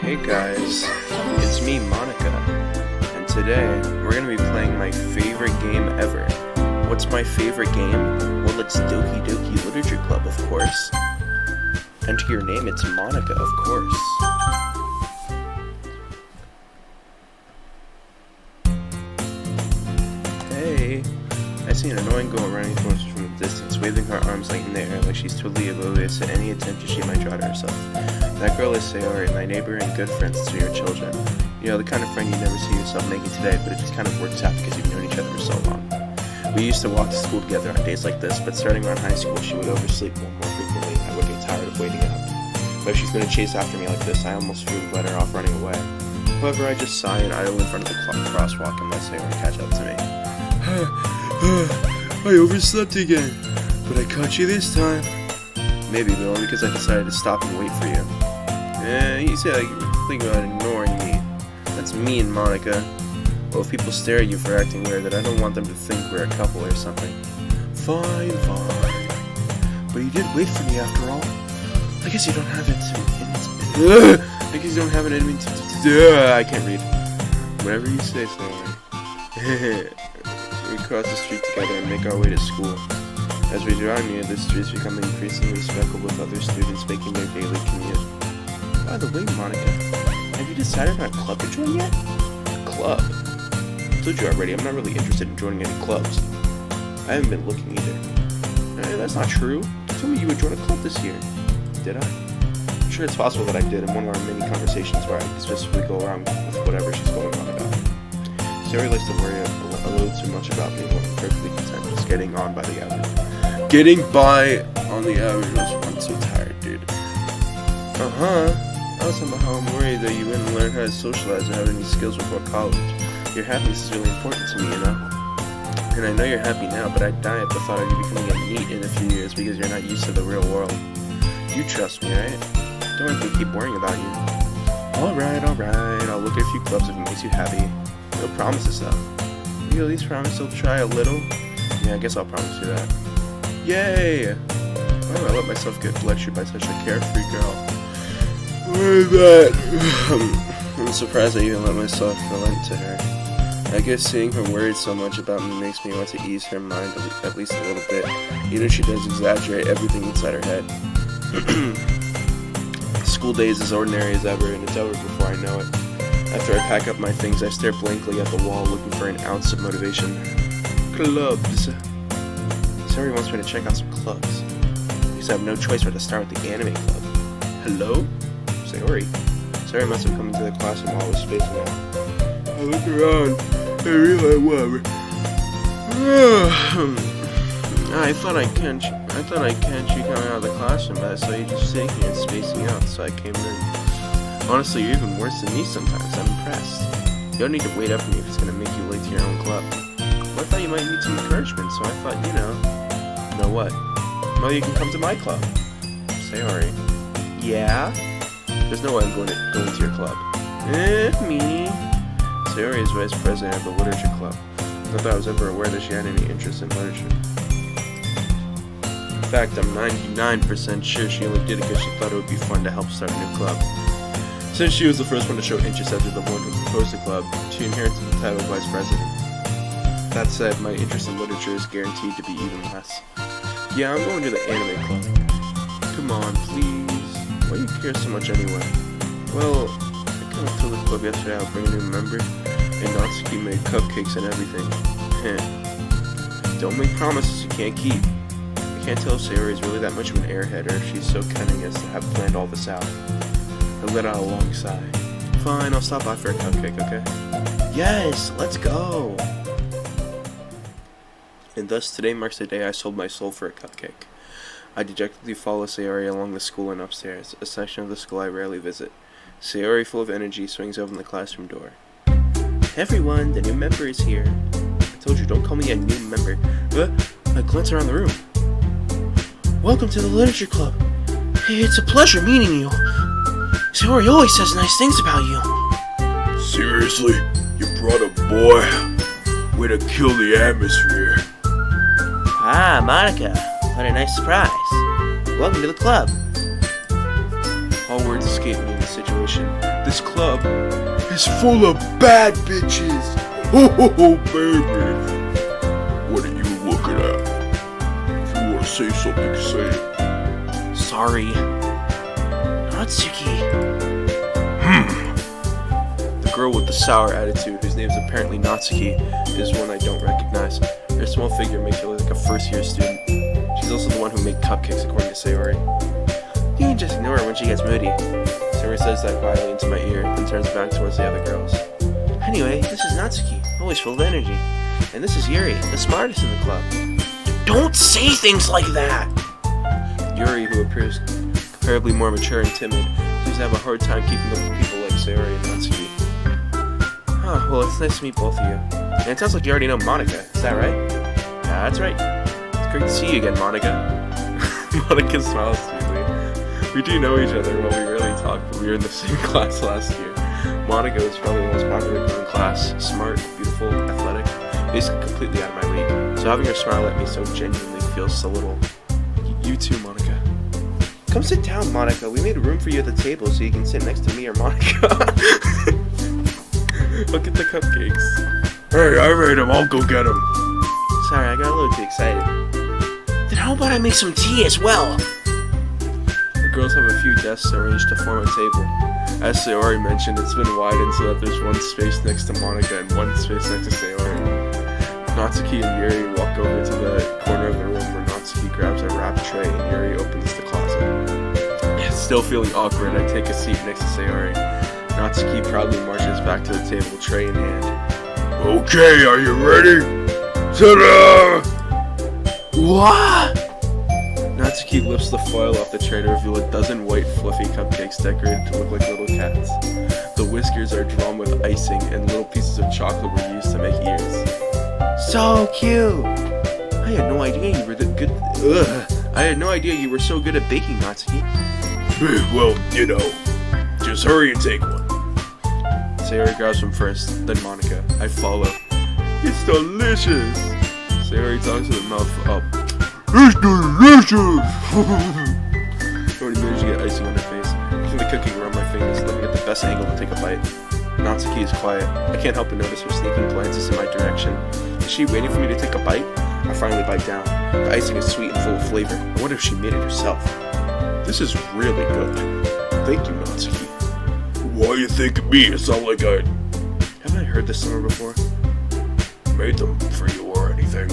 Hey guys, it's me, Monica, and today we're going to be playing my favorite game ever. What's my favorite game? Well, it's Doki Doki Literature Club, of course. Enter your name, it's Monica, of course. Hey, I see an annoying girl running towards us from a distance, waving her arms like in the air like she's totally oblivious to any attention she might draw to herself. That girl is Sayori, my neighbor and good friends to your children. You know, the kind of friend you never see yourself making today, but it just kind of works out because you've known each other for so long. We used to walk to school together on days like this, but starting around high school, she would oversleep more frequently, and I would get tired of waiting up. But if she's going to chase after me like this, I almost would let her off running away. However, I just sigh and idle in front of the crosswalk and let Sayori catch up to me. I overslept again, but I caught you this time. Maybe, but only because I decided to stop and wait for you. You said you think about ignoring me. That's mean, Monica. Well, if people stare at you for acting weird, then I don't want them to think we're a couple or something. Fine. But you did wait for me after all. I guess you don't have it I guess you don't have it in me I can't read. Whatever you say, Sayori. We cross the street together and make our way to school. As we draw near, the streets become increasingly speckled with other students making their daily commute. By the way, Monica, have you decided on a club to join yet? Club? I told you already, I'm not really interested in joining any clubs. I haven't been looking either. That's not true. You told me you would join a club this year. Did I? I'm sure it's possible that I did in one of our many conversations where I specifically go around with whatever she's going on about. Sayori likes to worry a little too much about me when I'm perfectly content just getting on by the average. Getting by on the average I'm so tired, dude. I was talking about how I'm worried that you wouldn't learn how to socialize or have any skills before college. Your happiness is really important to me, you know? And I know you're happy now, but I'd die at the thought of you becoming a NEET in a few years because you're not used to the real world. You trust me, right? Don't make me keep worrying about you. Alright, I'll look at a few clubs if it makes you happy. No promises though. You at least promise you'll try a little? Yeah, I guess I'll promise you that. Yay! Why do I let myself get lectured by such a carefree girl? I'm surprised I even let myself relent to her. I guess seeing her worried so much about me makes me want to ease her mind at least a little bit, even if she does exaggerate everything inside her head. School day is as ordinary as ever, and it's over before I know it. After I pack up my things, I stare blankly at the wall looking for an ounce of motivation. Clubs. Sayori wants me to check out some clubs. Because I have no choice but to start with the anime club. Hello? Sayori. Sayori must have come into the classroom while I was spacing out. I look around and realize whatever. I thought I catch you coming out of the classroom, but I saw you just sitting here and spacing out, so I came in. Honestly, you're even worse than me sometimes. I'm impressed. You don't need to wait up for me if it's going to make you late to your own club. Well, I thought you might need some encouragement, so I thought, you know what? Well, you can come to my club. Sayori. Yeah? There's no way I'm going to your club. Me. Sayori is vice president of the literature club. Not that I was ever aware that she had any interest in literature. In fact, I'm 99% sure she only did it because she thought it would be fun to help start a new club. Since she was the first one to show interest after the one who proposed the club, she inherited the title of vice president. That said, my interest in literature is guaranteed to be even less. Yeah, I'm going to the anime club. Come on, please. Why do you care so much anyway? Well, I kind of told the club yesterday I'll bring a new member, and Natsuki made cupcakes and everything. Don't make promises you can't keep. I can't tell if Sayori is really that much of an airhead or if she's so cunning as to have planned all this out. I let out a long sigh. Fine, I'll stop by for a cupcake, okay? Yes, let's go! And thus, today marks the day I sold my soul for a cupcake. I dejectedly follow Sayori along the school and upstairs, a section of the school I rarely visit. Sayori, full of energy, swings open the classroom door. Everyone, the new member is here. I told you, don't call me a new member. I glance around the room. Welcome to the literature club. Hey, it's a pleasure meeting you. Sayori always says nice things about you. Seriously? You brought a boy? Way to kill the atmosphere. Ah, Monica. What a nice surprise. Welcome to the club. All words escape me in the situation. This club It's full of bad bitches. Oh, baby. What are you looking at? If you want to say something, say it. Sorry. Natsuki. The girl with the sour attitude, whose name is apparently Natsuki, is one I don't recognize. Her small figure makes her look like a first-year student. She's also the one who made cupcakes, according to Sayori. You can just ignore her when she gets moody. Sayori says that quietly into my ear, then turns back towards the other girls. Anyway, this is Natsuki, always full of energy. And this is Yuri, the smartest in the club. Don't say things like that! Yuri, who appears comparably more mature and timid, seems to have a hard time keeping up with people like Sayori and Natsuki. Oh, well, it's nice to meet both of you. And it sounds like you already know Monika, is that right? Yeah, that's right. It's great to see you again, Monika. Monika smiles sweetly. We do know each other, well, we rarely talk, but we were in the same class last year. Monika was probably the most popular girl in class. Smart, beautiful, athletic, basically completely out of my league. So having her smile at me so genuinely feels a little... You too, Monika. Come sit down, Monika. We made room for you at the table so you can sit next to me or Monika. Look at the cupcakes. Hey, I made them. I'll go get them. Sorry, I got a little too excited. Then how about I make some tea as well? The girls have a few desks arranged to form a table. As Sayori mentioned, it's been widened so that there's one space next to Monika and one space next to Sayori. Natsuki and Yuri walk over to the corner of the room where Natsuki grabs a wrapped tray and Yuri opens the closet. Still feeling awkward, I take a seat next to Sayori. Natsuki proudly marches back to the table, tray in hand. Okay, are you ready? Ta-da! What? Natsuki lifts the foil off the tray to reveal a dozen white fluffy cupcakes decorated to look like little cats. The whiskers are drawn with icing and little pieces of chocolate were used to make ears. So cute! I had no idea you were I had no idea you were so good at baking, Natsuki. Well, you know, just hurry and take one. Sayori grabs one first, then Monika. I follow. It's delicious! Sayori talks with her mouth up. It's delicious! I already managed to get icing on her face. Using the cookie around my fingers, looking at the best angle to take a bite. Natsuki is quiet. I can't help but notice her sneaking glances in my direction. Is she waiting for me to take a bite? I finally bite down. The icing is sweet and full of flavor. I wonder if she made it herself. This is really good. Thank you, Natsuki. Why you think of me? It's not like I Haven't I heard this somewhere before? made them for you or anything.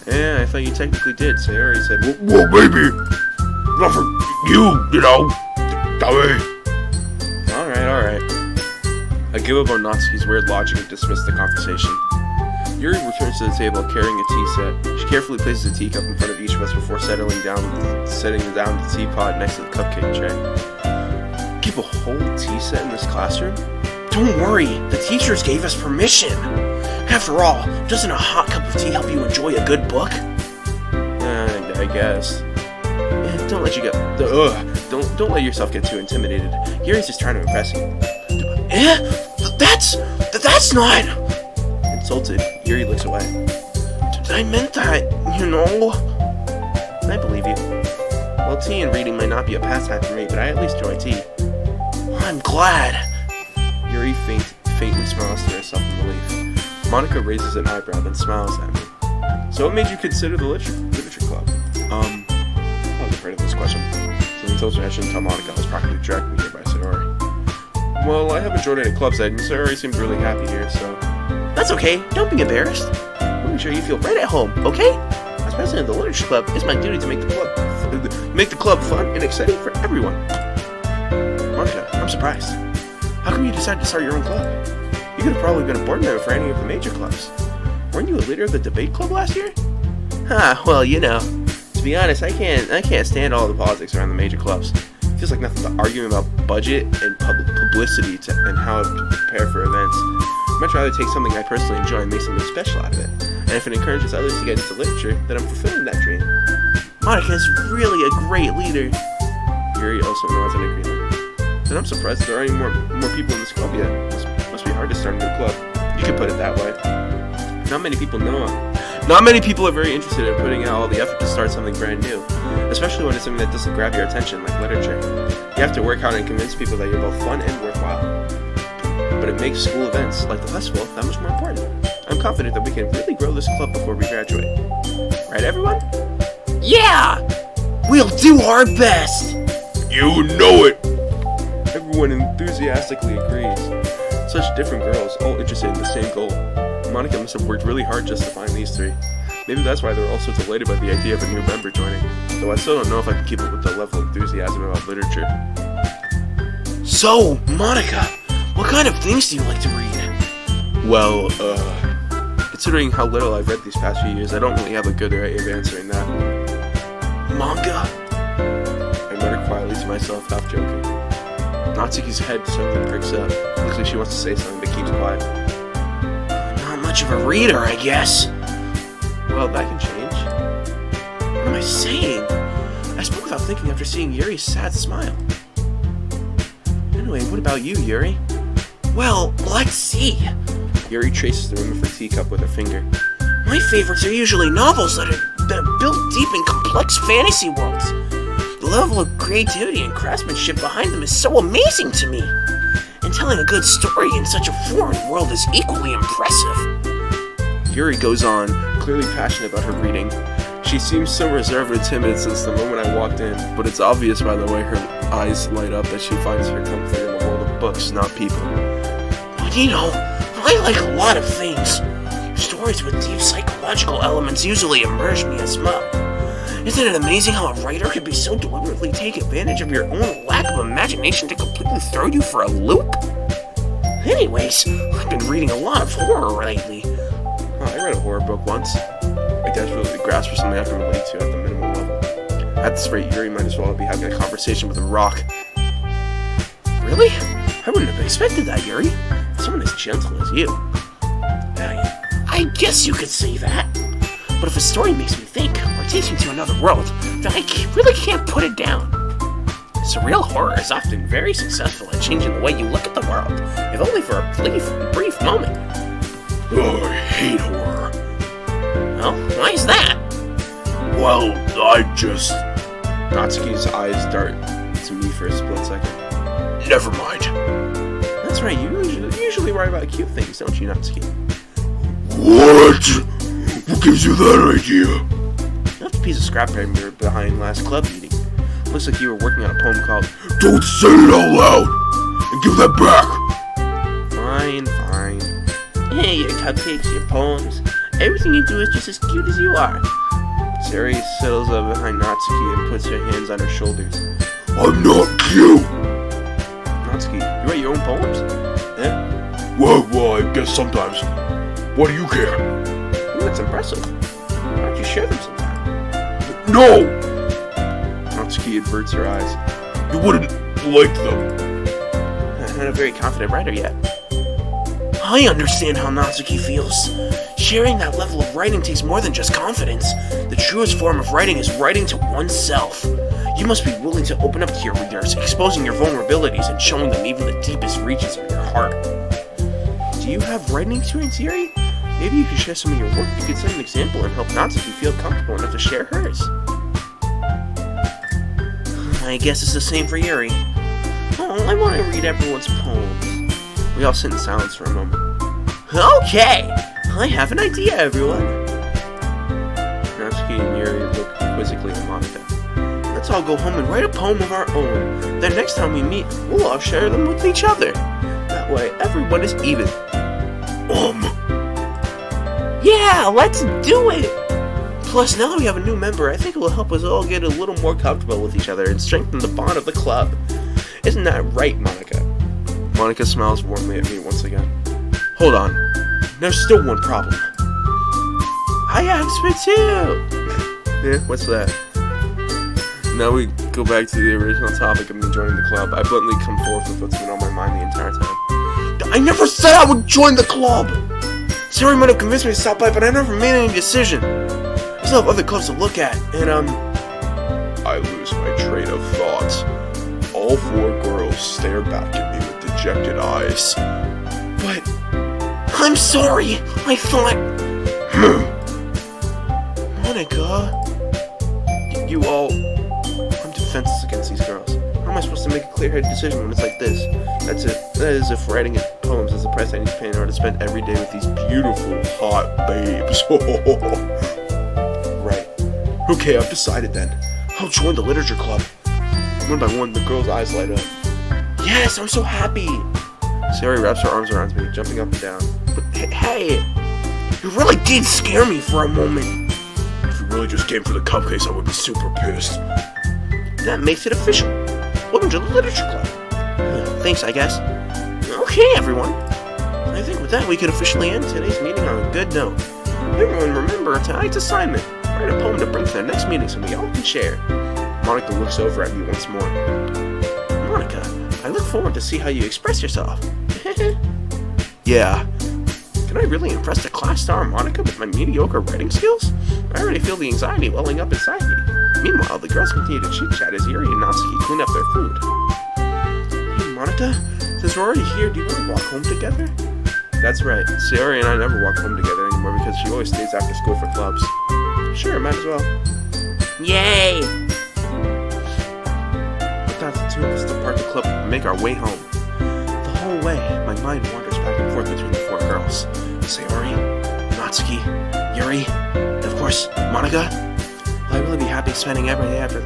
Yeah, I thought you technically did. Sayori said, Well, maybe. Not for you know. Dummy. Alright. I give up on Natsuki's weird logic and dismiss the conversation. Yuri returns to the table carrying a tea set. She carefully places a teacup in front of each of us before setting down the teapot next to the cupcake tray. Keep a whole tea set in this classroom? Don't worry, the teachers gave us permission. After all, doesn't a hot cup of tea help you enjoy a good book? I guess. Don't let yourself get too intimidated. Yuri's just trying to impress you. That's not... Insulted, Yuri looks away. I meant that, you know. I believe you. Well, tea and reading might not be a pastime for me, but I at least enjoy tea. I'm glad. Yuri faintly smiles to herself in relief. Monika raises an eyebrow, then smiles at me. So what made you consider the literature club? I was afraid of this question. So until I shouldn't tell Monika, I was practically dragged me here by Sayori. Well, I haven't joined any clubs yet, and Sayori seemed really happy here, so... That's okay, don't be embarrassed. I'll make sure you feel right at home, okay? As president of the literature club, it's my duty to make the club fun and exciting for everyone. Monika, I'm surprised. How come you decided to start your own club? You could have probably been a board member for any of the major clubs. Weren't you a leader of the debate club last year? Well, you know. To be honest, I can't stand all the politics around the major clubs. It feels like nothing but arguing about budget and publicity and how to prepare for events. I'd much rather take something I personally enjoy and make something special out of it. And if it encourages others to get into literature, then I'm fulfilling that dream. Monika's really a great leader. Yuri also nods in agreement. And I'm surprised there aren't any more people in this club yet. It must be hard to start a new club. You could put it that way. Not many people are very interested in putting out all the effort to start something brand new. especially when it's something that doesn't grab your attention, like literature. You have to work hard and convince people that you're both fun and worthwhile. But it makes school events, like the festival, that much more important. I'm confident that we can really grow this club before we graduate. Right, everyone? Yeah! We'll do our best! You know it! Everyone enthusiastically agrees. Such different girls, all interested in the same goal. Monika must have worked really hard just to find these three. Maybe that's why they're all so delighted by the idea of a new member joining. Though I still don't know if I can keep up with the level of enthusiasm about literature. So, Monika, what kind of things do you like to read? Well, considering how little I've read these past few years, I don't really have a good way of answering that. Manga? I mutter quietly to myself, half joking. Natsuki's head suddenly perks up. Looks like she wants to say something but keeps quiet. Not much of a reader, I guess. Well, that can change. What am I saying? I spoke without thinking after seeing Yuri's sad smile. Anyway, what about you, Yuri? Well, let's see. Yuri traces the rim of her teacup with her finger. My favorites are usually novels that are built deep in complex fantasy worlds. The level of creativity and craftsmanship behind them is so amazing to me. And telling a good story in such a foreign world is equally impressive. Yuri goes on, clearly passionate about her reading. She seems so reserved and timid since the moment I walked in, but it's obvious by the way her eyes light up that she finds her comfort in the world of books, not people. But you know, I like a lot of things. Stories with deep psychological elements usually immerse me as well. Isn't it amazing how a writer could be so deliberately take advantage of your own lack of imagination to completely throw you for a loop? Anyways, I've been reading a lot of horror lately. I read a horror book once. I desperately grasped for something I can relate to at the minimum level. At this rate, Yuri might as well be having a conversation with a rock. Really? I wouldn't have expected that, Yuri. Someone as gentle as you. I guess you could say that. But if a story makes me think, or takes me to another world, then I really can't put it down. Surreal horror is often very successful at changing the way you look at the world, if only for a brief moment. Oh, I hate horror. Well, why is that? Well, I just... Natsuki's eyes dart to me for a split second. Never mind. That's right, you usually write about cute things, don't you, Natsuki? What? Who gives you that idea? You left a piece of scrap paper behind last club meeting. Looks like you were working on a poem called... Don't say it out loud! And give that back! Fine. Hey, your cupcakes, your poems. Everything you do is just as cute as you are. Sari settles up behind Natsuki and puts her hands on her shoulders. I'm not cute! Natsuki, you write your own poems? Yeah? Well, I guess sometimes. What do you care? Ooh, that's impressive. Why don't you share them sometime? No! Natsuki averts her eyes. You wouldn't like them. I'm not a very confident writer yet. I understand how Natsuki feels. Sharing that level of writing takes more than just confidence. The truest form of writing is writing to oneself. You must be willing to open up to your readers, exposing your vulnerabilities and showing them even the deepest reaches of your heart. Do you have writing experience, Yuri? Maybe you could share some of your work. You could set an example and help Natsuki feel comfortable enough to share hers. I guess it's the same for Yuri. Oh, I want to read everyone's poems. We all sit in silence for a moment. Okay! I have an idea, everyone! Natsuki and Yuri look quizzically at Monika. Let's all go home and write a poem of our own. Then next time we meet, we'll all share them with each other. That way, everyone is even. Yeah, let's do it! Plus, now that we have a new member, I think it will help us all get a little more comfortable with each other and strengthen the bond of the club. Isn't that right, Monika? Monika smiles warmly at me once again. Hold on. There's still one problem. I asked for two! Yeah, what's that? Now we go back to the original topic of me joining the club. I bluntly come forth with what's been on my mind the entire time. I never said I would join the club! Sari might have convinced me to stop by, but I never made any decision. I still have other clubs to look at, and I lose my train of thought. All four girls stare back at me with dejected eyes. But... I'm sorry! I thought... Monika... you all... I'm defenseless against these girls. How am I supposed to make a clear-headed decision when it's like this? That's it. That is if writing poems is the price I need to pay in order to spend every day with these beautiful, hot babes. Right. Okay, I've decided then. I'll join the literature club. One by one, the girls' eyes light up. Yes, I'm so happy! Sayori wraps her arms around me, jumping up and down. But hey, you really did scare me for a moment. If you really just came for the cupcakes, I would be super pissed. That makes it official. Welcome to the literature club. Thanks, I guess. Okay, everyone. I think with that, we could officially end today's meeting on a good note. Everyone remember tonight's assignment. Write a poem to bring to the next meeting so we all can share. Monika looks over at me once more. Monika, I look forward to see how you express yourself. Yeah. Can I really impress the class star Monika with my mediocre writing skills? I already feel the anxiety welling up inside me. Meanwhile, the girls continue to chit-chat as Yuri and Natsuki clean up their food. Hey, Monika, since we're already here, do you want to walk home together? That's right. Sayori and I never walk home together anymore because she always stays after school for clubs. Sure, might as well. Yay! With that, the two of us depart the club and make our way home. The whole way, my mind wanders back and forth between the four girls. Sayori, Natsuki, Yuri, and of course, Monika. Will I really be happy spending every day after...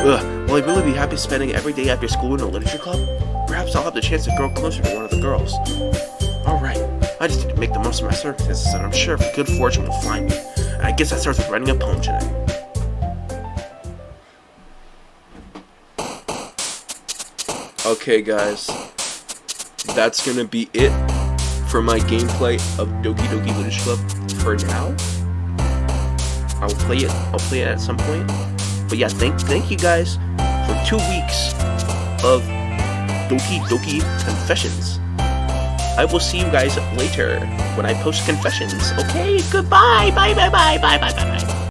Will I really be happy spending every day after school in a literature club? Perhaps I'll have the chance to grow closer to one of the girls. Alright, I just need to make the most of my circumstances, and I'm sure good fortune will find me. And I guess that starts with writing a poem tonight. Okay, guys. That's gonna be it for my gameplay of Doki Doki Literature Club for now. I'll play it at some point. But yeah, thank you guys for 2 weeks of Doki Doki Confessions. I will see you guys later when I post confessions. Okay, goodbye. Bye.